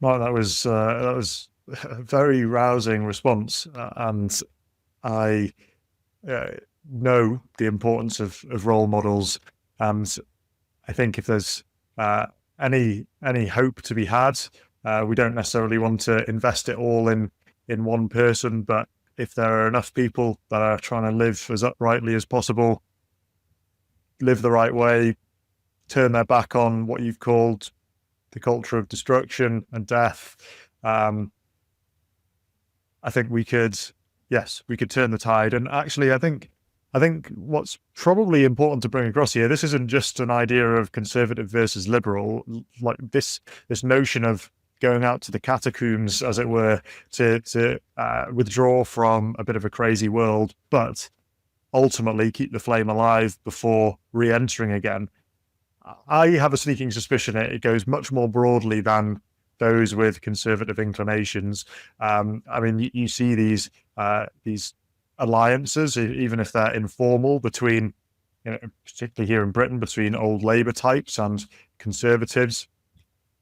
Mark, that was a very rousing response, and I uh, know the importance of role models, and I think if there's uh, any hope to be had, we don't necessarily want to invest it all in one person, but if there are enough people that are trying to live as uprightly as possible, live the right way, turn their back on what you've called the culture of destruction and death, um, I think we could, yes, we could turn the tide. And actually, I think what's probably important to bring across here, this isn't just an idea of conservative versus liberal, like this notion of going out to the catacombs, as it were, to withdraw from a bit of a crazy world, but ultimately keep the flame alive before re-entering again. I have a sneaking suspicion it goes much more broadly than those with conservative inclinations. I mean, you see these alliances, even if they're informal, between, particularly here in Britain, between old Labour types and conservatives.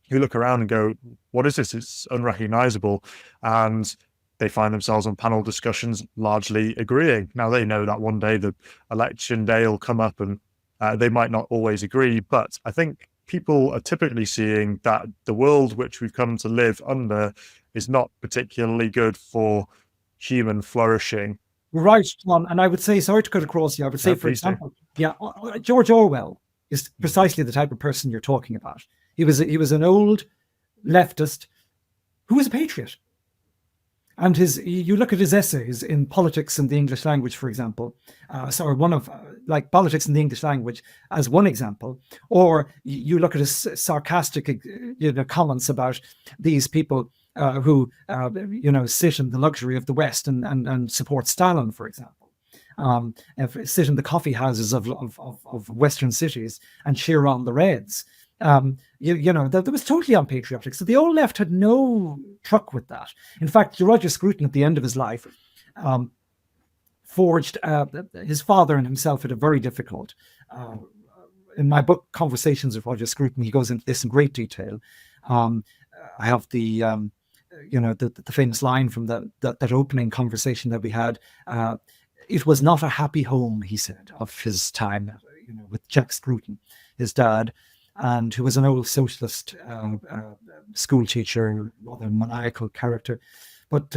You look around and go, "What is this? It's unrecognisable," and they find themselves on panel discussions largely agreeing. Now they know that one day the election day will come up and they might not always agree, but I think people are typically seeing that the world which we've come to live under is not particularly good for human flourishing. Right, John. And I would say, sorry to cut across you, I would say, No, for please do. example, yeah, George Orwell is precisely the type of person you're talking about. He was an old leftist who was a patriot. And you look at his essays in politics and the English language, for example, sorry, one of like politics in the English language as one example, or you look at his sarcastic, comments about these people who, sit in the luxury of the West and support Stalin, for example. Sit in the coffee houses of Western cities and cheer on the Reds. That was totally unpatriotic. So the old left had no truck with that. In fact, Roger Scruton, at the end of his life, forged his father and himself had a very difficult. In my book, Conversations with Roger Scruton, he goes into this in great detail. I have the famous line from that opening conversation that we had. It was not a happy home, he said, of his time, with Jack Scruton, his dad, and who was an old socialist school teacher, rather maniacal character. But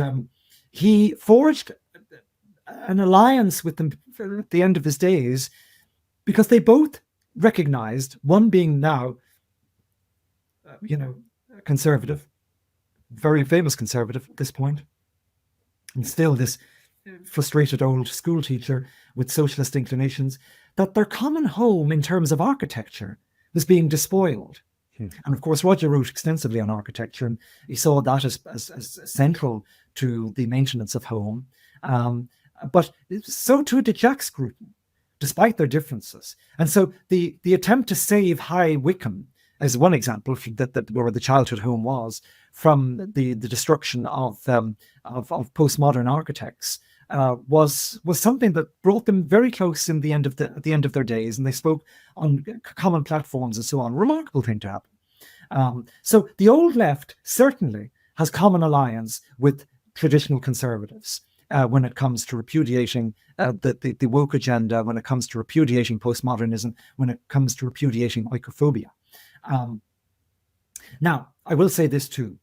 he forged an alliance with them at the end of his days because they both recognized, one being now, conservative, very famous conservative at this point, and still this frustrated old school teacher with socialist inclinations, that their common home in terms of architecture was being despoiled. And of course, Roger wrote extensively on architecture, and he saw that as central to the maintenance of home. But so too did Jack Scruton, despite their differences. And so the attempt to save High Wycombe, as one example that where the childhood home was, from the destruction of postmodern architects, was something that brought them very close at the end of their days, and they spoke on common platforms and so on. Remarkable thing to happen. So the old left certainly has common alliance with traditional conservatives when it comes to repudiating the woke agenda, when it comes to repudiating postmodernism, when it comes to repudiating oikophobia. Now, I will say this too.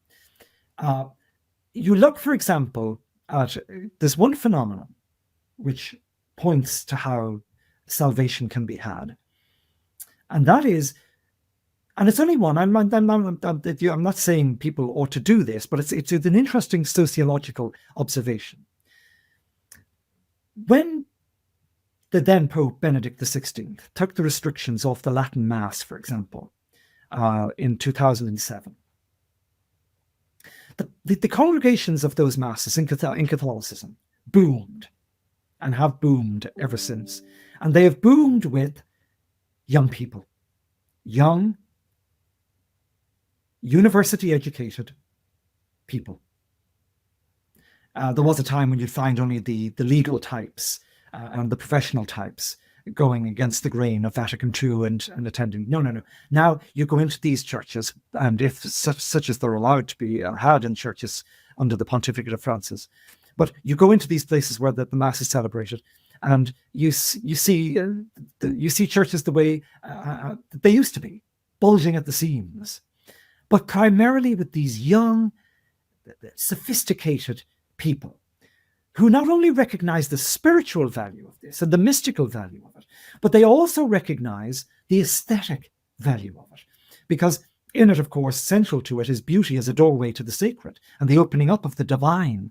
You look, for example, at this one phenomenon which points to how salvation can be had. And that is, and it's only one, I'm not saying people ought to do this, but it's an interesting sociological observation. When the then Pope Benedict XVI took the restrictions off the Latin Mass, for example, in 2007, the congregations of those masses in Catholicism boomed and have boomed ever since. And they have boomed with young people, young, university-educated people. There was a time when you'd find only the legal types and the professional types going against the grain of Vatican II and attending. No, no, no. Now you go into these churches, and if such as they're allowed to be had in churches under the pontificate of Francis, but you go into these places where the Mass is celebrated, and you see churches the way they used to be, bulging at the seams, but primarily with these young, sophisticated people who not only recognize the spiritual value of this and the mystical value of it, but they also recognize the aesthetic value of it. Because in it, of course, central to it is beauty as a doorway to the sacred and the opening up of the divine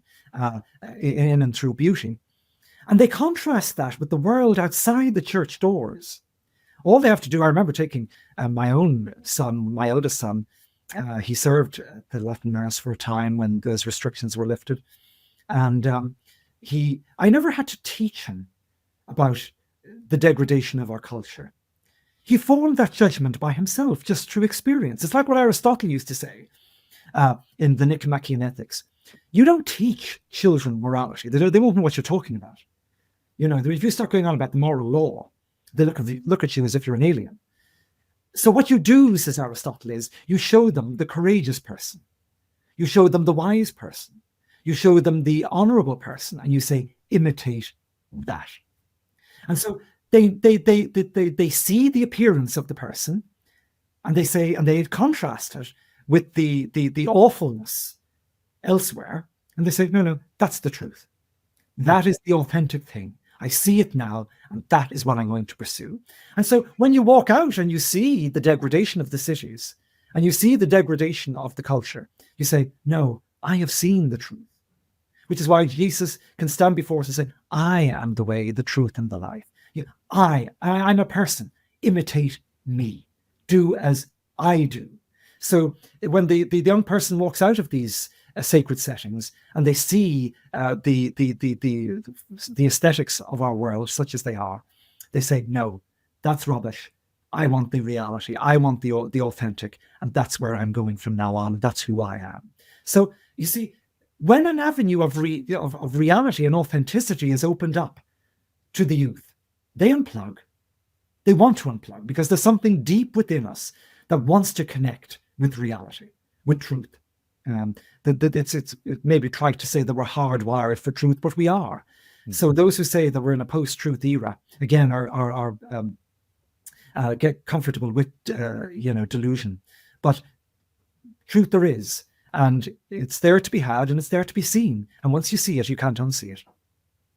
in and through beauty. And they contrast that with the world outside the church doors. All they have to do, I remember taking my own son, my eldest son, he served the Latin Mass for a time when those restrictions were lifted. And I never had to teach him about the degradation of our culture. He formed that judgment by himself, just through experience. It's like what Aristotle used to say in the Nicomachean Ethics. You don't teach children morality. They won't know what you're talking about. You know, if you start going on about the moral law, they look at you as if you're an alien. So what you do, says Aristotle, is you show them the courageous person. You show them the wise person. You show them the honorable person, and you say, imitate that. And so they see the appearance of the person, and they contrast it with the awfulness elsewhere, and they say, no, that's the truth. That is the authentic thing. I see it now, and that is what I'm going to pursue. And so when you walk out and you see the degradation of the cities, and you see the degradation of the culture, you say, no, I have seen the truth. Which is why Jesus can stand before us and say, I am the way, the truth, and the life. I'm a person. Imitate me. Do as I do. So when the young person walks out of these sacred settings and they see the aesthetics of our world, such as they are, they say, no, that's rubbish. I want the reality. I want the authentic. And that's where I'm going from now on. That's who I am. So you see, when an avenue of reality and authenticity is opened up to the youth, they unplug. They want to unplug because there's something deep within us that wants to connect with reality, with truth. It may be tried to say that we're hardwired for truth, but we are. Mm-hmm. So those who say that we're in a post-truth era, again, are get comfortable with delusion. But truth there is. And it's there to be had and it's there to be seen. And once you see it, you can't unsee it.